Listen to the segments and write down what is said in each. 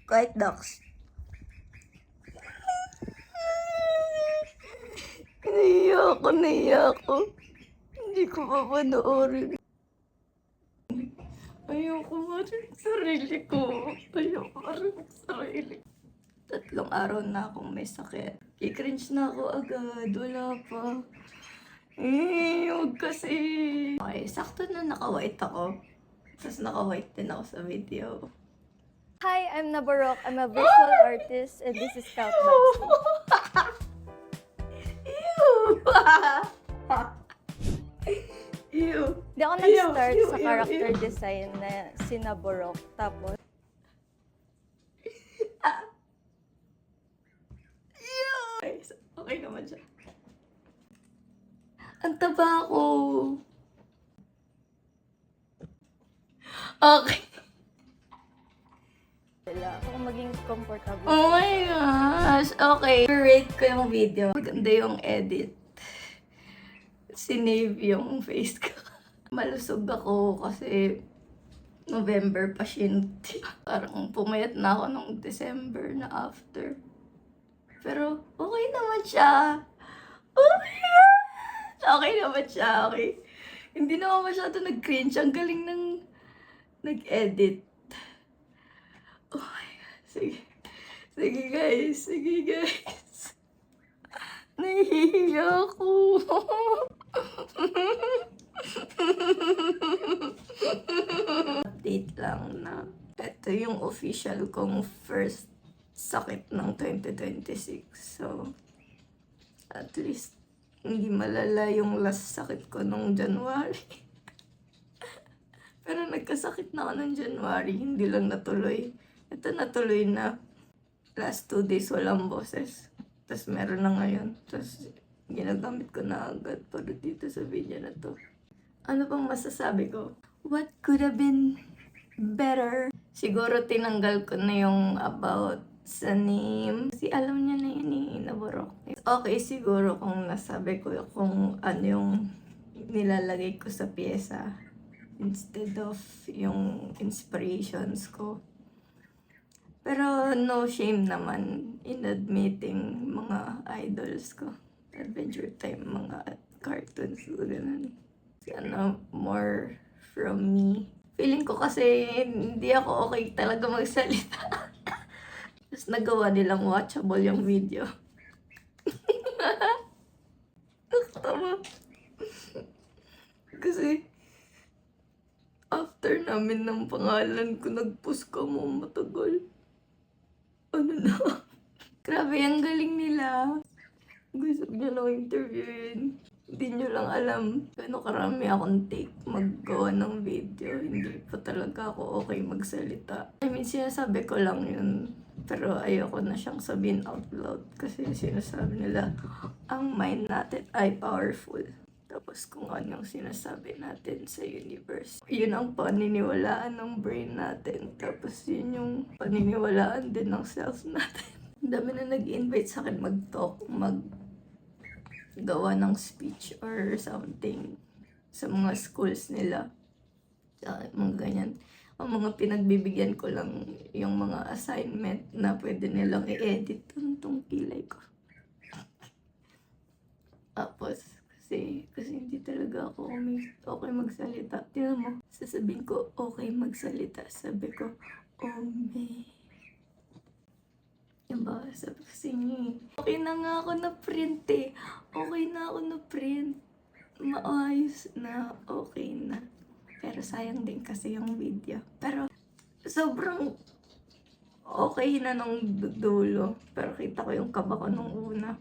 Quiet dogs. Naiyak ako. Hindi ko papanoorin. Ayoko marin sarili ko. Ayoko marin sarili. 3 araw na akong may sakit. I-cringe na ako agad. Wala pa. Huwag kasi. Okay, sakto na naka-white ako. Tapos naka-white din ako sa video. Hi, I'm Nabarok. I'm a visual artist and this is Scout Box. Ew! Ew! Di ako nag-start sa character design na si Nabarok. Tapos, Okay naman siya. Ang taba ko. Okay. wala ako maging comfortable. Oh my gosh. Okay. Rate ko yung video. Maganda yung edit. Sinave yung face ko. Malusog ako kasi November pa shinty. Parang pumayat na ako nung December na after. Pero okay naman siya. Oh my God! Okay naman siya, okay. Hindi naman masyado nag-cringe. Ang galing ng nag-edit. Oh my God. Sige. Sige guys. Sige guys. Nahihiya ako. Update lang na ito yung official kong first sakit ng 2026. So, at least, hindi malala yung last sakit ko nung January. Pero nagkasakit na ako nung January, hindi lang natuloy. Ito natuloy na. Last 2 days walang boses. Tapos meron na ngayon. Tapos ginagamit ko na agad para dito sa video na to. Ano bang masasabi ko? What could have been better? Siguro tinanggal ko na yung about sa name. Kasi alam niya na yun eh, Nabarok. Okay siguro kung nasabi ko kung ano yung nilalagay ko sa pyesa instead of yung inspirations ko. Pero no shame naman in admitting mga idols ko. Adventure Time, mga cartoons, ganun. Ano, more from me. Feeling ko kasi hindi ako okay talaga magsalita. Tapos nagawa nilang watchable yung video. Nakatawa. Kasi after namin ng pangalan ko, nag-post ka mo matagal. Ano na? Grabe, ang galing nila. Gusto nyo lang interviewin. Hindi nyo lang alam kano karami akong take maggawa ng video. Hindi pa talaga ako okay magsalita. I mean, sinasabi ko lang yun. Pero ayoko na siyang sabihin out loud. Kasi sinasabi nila, ang mind natin ay powerful. Tapos kung ano yung sinasabi natin sa universe. Yun ang paniniwalaan ng brain natin. Tapos yun yung paniniwalaan din ng self natin. Ang dami na nag-invite sa akin mag-talk, gawa ng speech or something sa mga schools nila. Mga ganyan. Ang mga pinagbibigyan ko lang yung mga assignment na pwede nilang i-edit tong kilay ko. Tapos, kasi hindi talaga ako okay magsalita. Tingnan mo, sasabihin ko, okay magsalita. Sabi ko, oh me. Diba? Sabi ko sa inyo eh. Okay na nga ako na-print eh. Okay na ako na-print. Maayos na. Okay na. Pero sayang din kasi yung video. Pero sobrang okay na nung dulo. Pero kita ko yung kaba ko nung una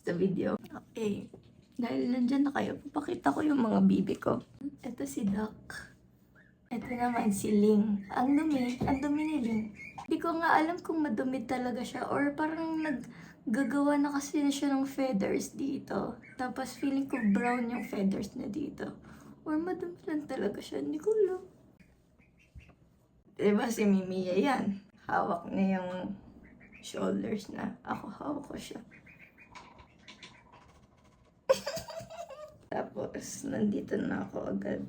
sa video. Okay. Dahil nandyan na kayo, papakita ko yung mga bibi ko. Ito si Duck. Ito naman si Ling. Ang dumi ni Ling. Hindi ko nga alam kung madumi talaga siya or parang naggagawa na kasi na siya ng feathers dito. Tapos feeling ko brown yung feathers na dito. Or madumi lang talaga siya, hindi ko alam. Diba si Mimiya yan? Hawak niya yung shoulders na. Ako hawak ko siya. Tapos nandito na ako agad.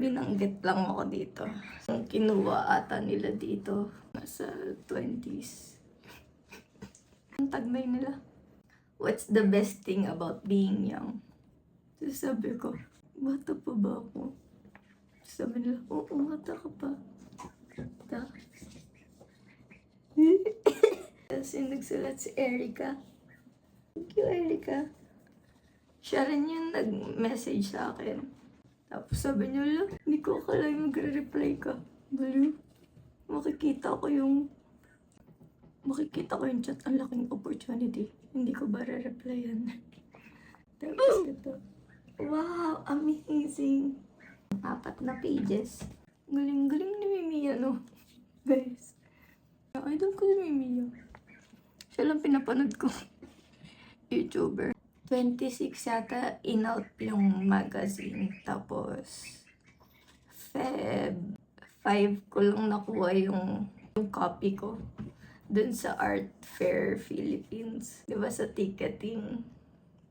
Binanggit lang ako dito. Ang kinuha ata nila dito, nasa 20s. Ang tagnay nila. What's the best thing about being young? So sabi ko, bata pa ba ako? Sabi nila, oo, bata ka pa. Tapos yung nagsulat si Erica. Thank you, Erica. Siya rin yung nag-message sa akin. Tapos sabi niyo, "Lo, hindi ko akalain magre-reply ka. Baliw. Makikita ko yung chat. Ang laking opportunity. Hindi ko ba re-replyan?" Tapos ito. Wow, amazing. 4 na pages. Galing-galing ni Mimi, ano? Guys. Idol ko si Mimi. Siya lang pinapanood ko. YouTuber. 26 yata in-out yung magazine. Tapos, Feb 5 ko lang nakuha yung copy ko. Dun sa Art Fair Philippines. Diba sa ticketing,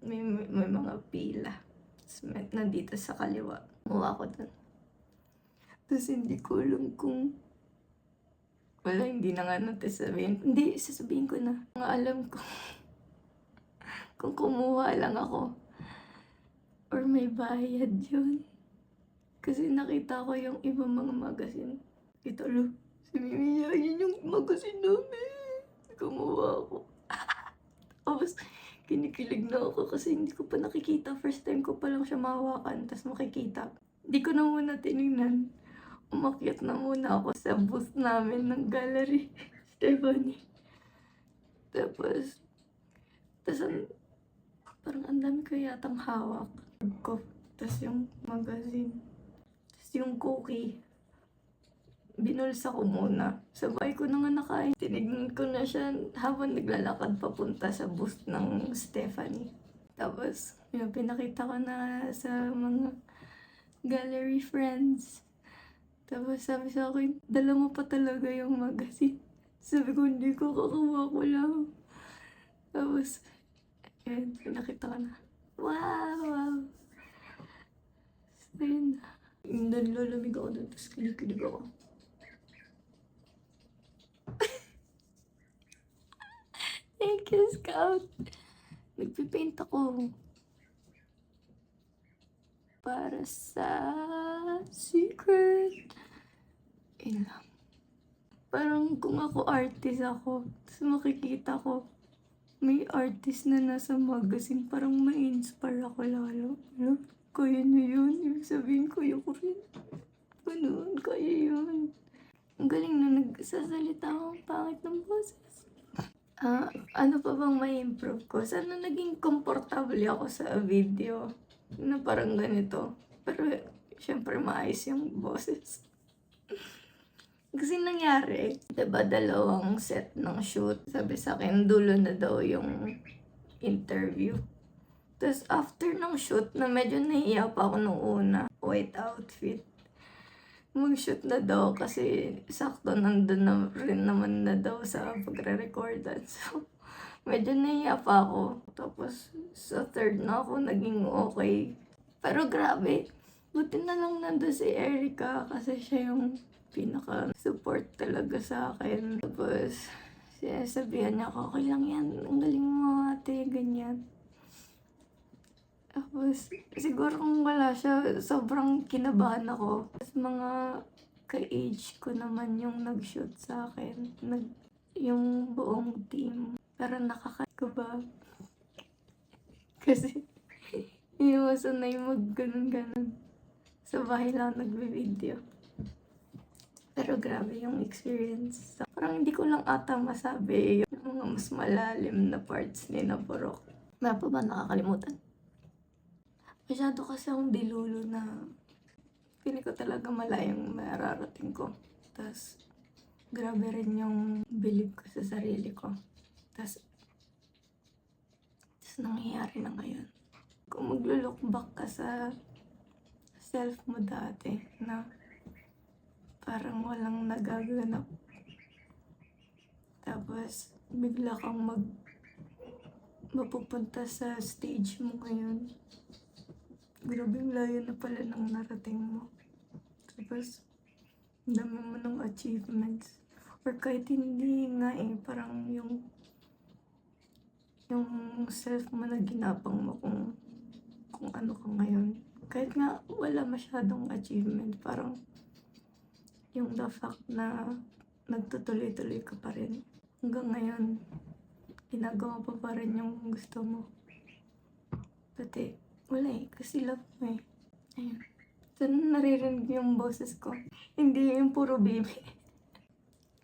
may mga pila. Tapos nandito sa kaliwa. Kumuha ko dun. Tapos hindi ko alam kung hindi na nga natin sabihin. Hindi, sasabihin ko na. Ang alam ko kung kumuha lang ako or may bayad yun. Kasi nakita ko yung ibang mga magazine. Ito, lo, si Mimi, yun yung magazine namin. Kumuha ako. Tapos, kinikilig na ako kasi hindi ko pa nakikita. First time ko pa lang siya mahawakan, tapos makikita. Hindi ko na muna tinignan. Umakyat na muna ako sa booth namin ng gallery. Stephanie. Tapos parang ang dami ko yatang hawak ko. Tapos yung magazine. Tapos yung cookie. Binulsa ko muna. Sabay ko na nga nakain. Tinignan ko na siya habang naglalakad papunta sa booth ng Stephanie. Tapos, yun, pinakita ko na sa mga gallery friends. Tapos sabi sa akin, dala mo pa talaga yung magazine. Sabi ko, hindi ko, kakawa ko lang. Tapos, ayun, pinakita ko na. Wow! So, yun na. Nanlalamig ako doon, tapos kilig-kilig ako. Thank you, Scout! Nagpipaint ako. Para sa secret. Yun lang. Parang kung ako artist ako, tapos makikita ko, may artist na nasa magazine, parang ma-inspire ako lalo. Ano? Kaya niyo yun. Ibig sabihin ko ko rin. Ganun, kaya yun. Ang galing na nagsasalita akong pangit ng boses. Ano pa bang may improve ko? Sana naging komportable ako sa video na parang ganito. Pero, syempre, maayos yung boses. Kasi nangyari, diba, 2 set ng shoot. Sabi sa akin, dulo na daw yung interview. Tapos, after ng shoot, na medyo nahiya pa ako nung una, white outfit. Mag-shoot na daw kasi sakto nandun na rin naman na daw sa pagre-recordan. So, medyo nahiya pa ako. Tapos, sa third na ako naging okay. Pero grabe, buti na lang nandun si Erica kasi siya yung pinaka-support talaga sa akin. Tapos, sabihan niya ako, okay lang yan, ang galing mo ate, ganyan. Tapos, siguro kung wala siya, sobrang kinabahan ako. Tapos mga ka-age ko naman yung nag-shoot sa akin. Yung buong team. Pero nakakaba. Kasi, hindi mo sanay mag-ganon-ganon. Sa bahay lang nagbe-video. Pero grabe yung experience. So, parang hindi ko lang ata masabi yung mga mas malalim na parts ni Naborok. Meron pa ba nakakalimutan? Masyado kasi akong dilulo na feeling ko talaga malayang mararating ko. Tapos, grabe rin yung believe ko sa sarili ko. Tapos nangyayari na ngayon. Kung maglo-look back ka sa self mo dati na parang walang nagaganap. Tapos, bigla kang mapupunta sa stage mo ngayon. Grabing layo na pala ng narating mo. Tapos, ang dami mo ng achievements. Or kahit hindi nga parang yung self mo na ginapang mo kung ano ka ngayon. Kahit nga wala masyadong achievement, parang yung the fact na nagtutuloy-tuloy ka pa rin. Hanggang ngayon, ginagawa pa rin yung gusto mo. Pati, wala kasi love mo Ayun. So, naririnig yung boses ko. Hindi yung puro baby.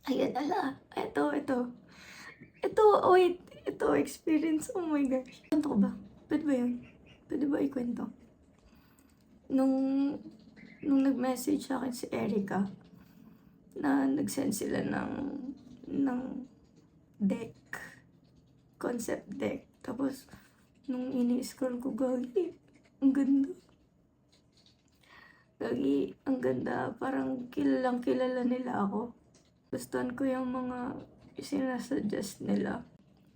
Ayan, ala. Ito. Wait. Ito, experience. Oh my gosh. Kwento ko ba? Pwede ba yun? Pwede ba ikwento? Nung nag-message sa akin si Erica, na nag-send sila ng deck. Concept deck. Tapos, nung ini-scroll ko, gagi, ang ganda. Gagi, ang ganda. Parang kilalang kilala nila ako. Gustuhan ko yung mga sinasuggest nila.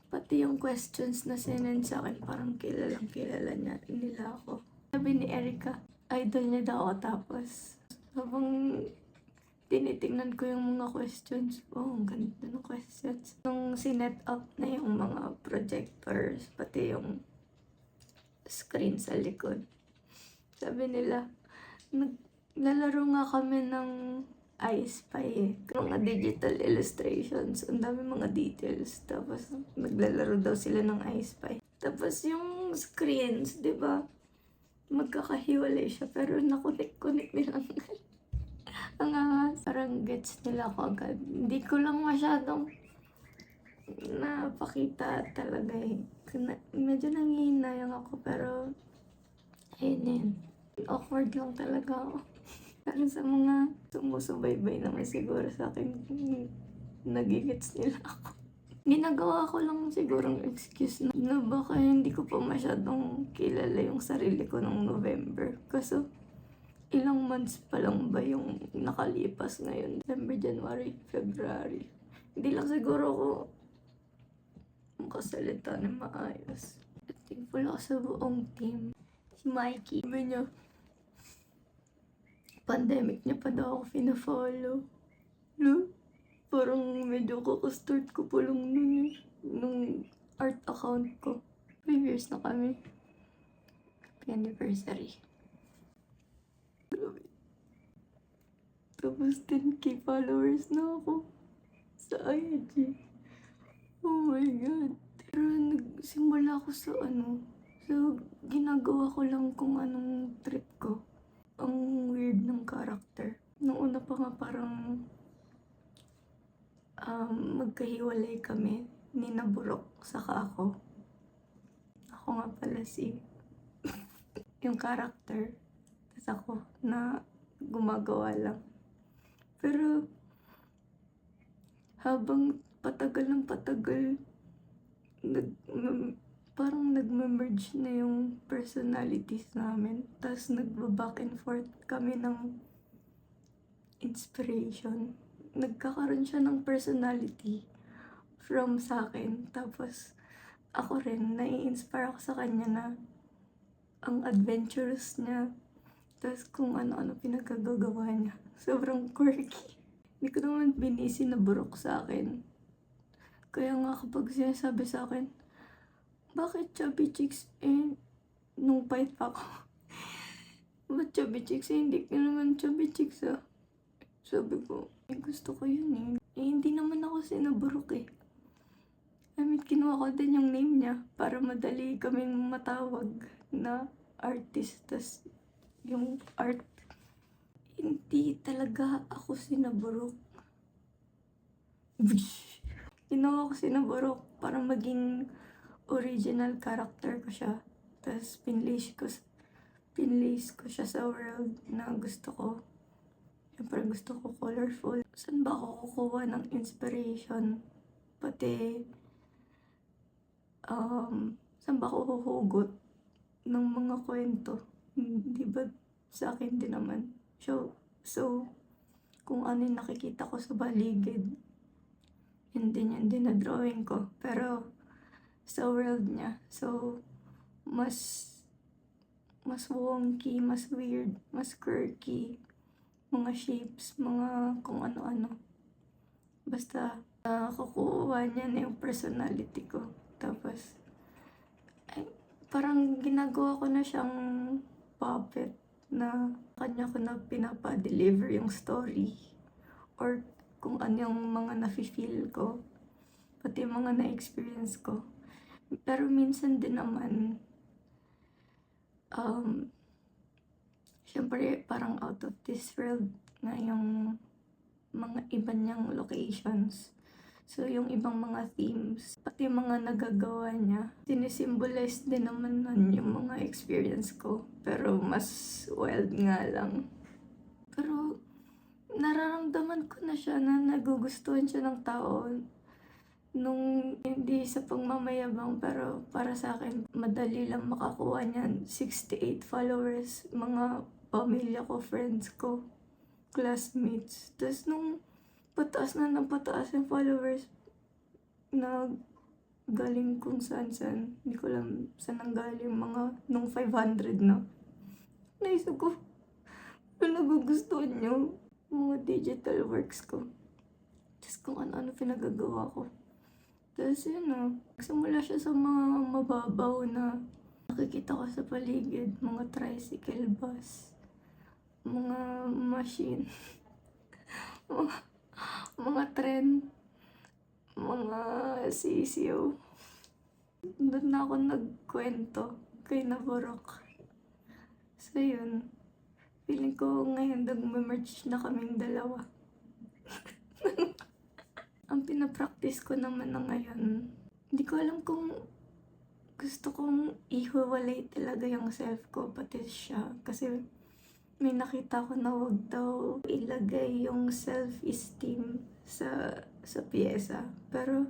Pati yung questions na sinend sa akin, parang kilalang kilala nila ako. Sabi ni Erica, idol niya daw ako. Tapos, habang tinitingnan ko yung mga questions, ang ganda ng questions. Nung sinet up na yung mga projectors, pati yung screen sa likod. Sabi nila, naglalaro nga kami ng I Spy Mga digital illustrations. Ang dami mga details. Tapos, naglalaro daw sila ng I Spy. Tapos, yung screens, di ba? Magkakahiwalay siya. Pero nakunik-kunik nilang parang gets nila ako agad. Hindi ko lang masyadong napakita talaga Medyo nangihinayang ako, pero ayun. Awkward lang talaga ako. Pero sa mga sumusubaybay naman siguro sa akin, nagigets nila ako. Ginagawa ko lang sigurong excuse na baka hindi ko pa masyadong kilala yung sarili ko nung November. Kaso, ilang months pa lang ba yung nakalipas ngayon? December, January, February. Hindi lang siguro ako makasalita na maayos. Thankful ako sa buong team. Si Mikey, sabi niya, pandemic niya pa daw ako pina-follow. No? Parang medyo kakastart ko pa lang nung art account ko. 5 years na kami. Happy anniversary. Grabe. Tapos 10k followers na ako sa IG. Oh my God. Pero nagsimula ako sa ginagawa ko lang kung anong trip ko. Ang weird ng character. Nung una pa nga parang magkahiwalay kami ni Naburok saka ako. Ako nga pala yung character. Tapos ako na gumagawa lang. Pero habang patagal ng patagal, parang nagme-merge na yung personalities namin. Tapos nagba-back and forth kami ng inspiration. Nagkakaroon siya ng personality from sa akin. Tapos ako rin, nai-inspire ako sa kanya na ang adventurous niya. Tapos kung ano-ano pinagagagawa niya. Sobrang quirky. Hindi ko naman binisi na burok sa akin. Kaya nga kapag sinasabi sa akin, bakit chubby chicks nung fight pa ako? Ba't chubby chicks hindi ka naman chubby chicks Sabi ko, gusto ko yun hindi naman ako sinaburok I mean, kinuha ko din yung name niya para madali kaming matawag na artist. Tas yung art, hindi talaga ako sinaburok. Kinuha ko sinaburok para maging original character ko siya. Tapos pinlace ko siya sa world na gusto ko. Siyempre gusto ko colorful. Saan ba ako kukuha ng inspiration? Pati, saan ba ako huhugot ng mga kwento? Di ba sa akin din naman? So kung ano yung nakikita ko sa baligid, yun din na drawing ko. Pero sa world niya. So, mas wonky, mas weird, mas quirky. mga shapes, mga kung ano-ano. Basta, nakukuha niya na yung personality ko. Tapos, ay, parang ginagawa ko na siyang puppet na kanya ko na pinapa-deliver yung story. Or kung ano yung mga nafe-feel ko. Pati yung mga na-experience ko. Pero minsan din naman, syempre parang out of this world na yung mga iba niyang locations. So, yung ibang mga themes, pati yung mga nagagawa niya, sinisimbolize din naman nun yung mga experience ko. Pero mas wild nga lang. Pero, nararamdaman ko na siya na nagugustuhan siya ng tao. Nung hindi sa pagmamayabang, pero para sa akin, madali lang makakuha niyan. 68 followers, mga pamilya ko, friends ko, classmates. Tapos nung pataas na ng pataas yung followers na galing kung saan. Hindi ko alam saan ang galing mga nung 500 na. Naisip ko, ano nagugustuhan niyo? Mga digital works ko. Tapos kung ano-ano pinagagawa ko. Tapos yun nagsimula siya sa mga mababaw na nakikita ko sa paligid. Mga tricycle bus, mga machine, mga tren, mga sisiyo. Doon na ako nagkwento kay Naborok. So yun, feeling ko ngayon nag-merge na kaming dalawa. Ang pinapractice ko naman na ngayon, hindi ko alam kung gusto kong ihiwalay talaga yung self ko pati siya. Kasi may nakita ko na wag daw ilagay yung self-esteem sa piyesa. Pero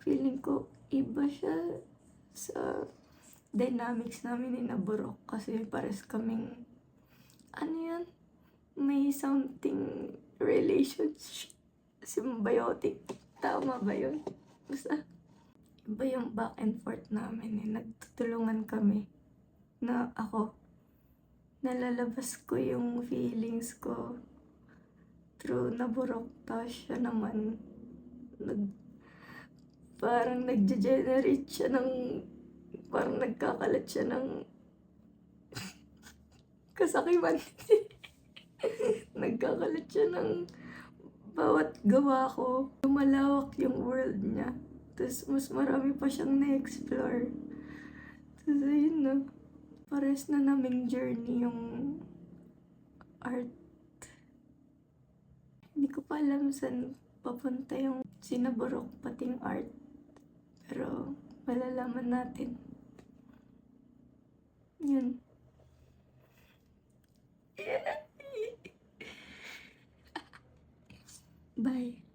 feeling ko iba siya sa dynamics namin ni Naborok. Kasi pares kaming, ano yan, may something relationship. Symbiotic. Tama ba yun? Basta, iba yung back and forth namin Nagtutulungan kami. Na ako, nalalabas ko yung feelings ko through Naborok. Tapos siya naman, parang nagge-generate siya ng, parang nagkakalat siya ng kasakiman. Nagkakalat siya ng bawat gawa ko. Lumalawak yung world niya. Tapos mas marami pa siyang na-explore. Tapos ayun na. Pares na naming journey yung art. Hindi ko pa alam saan papunta yung sinaborok pating art. Pero malalaman natin. Yun. Bye.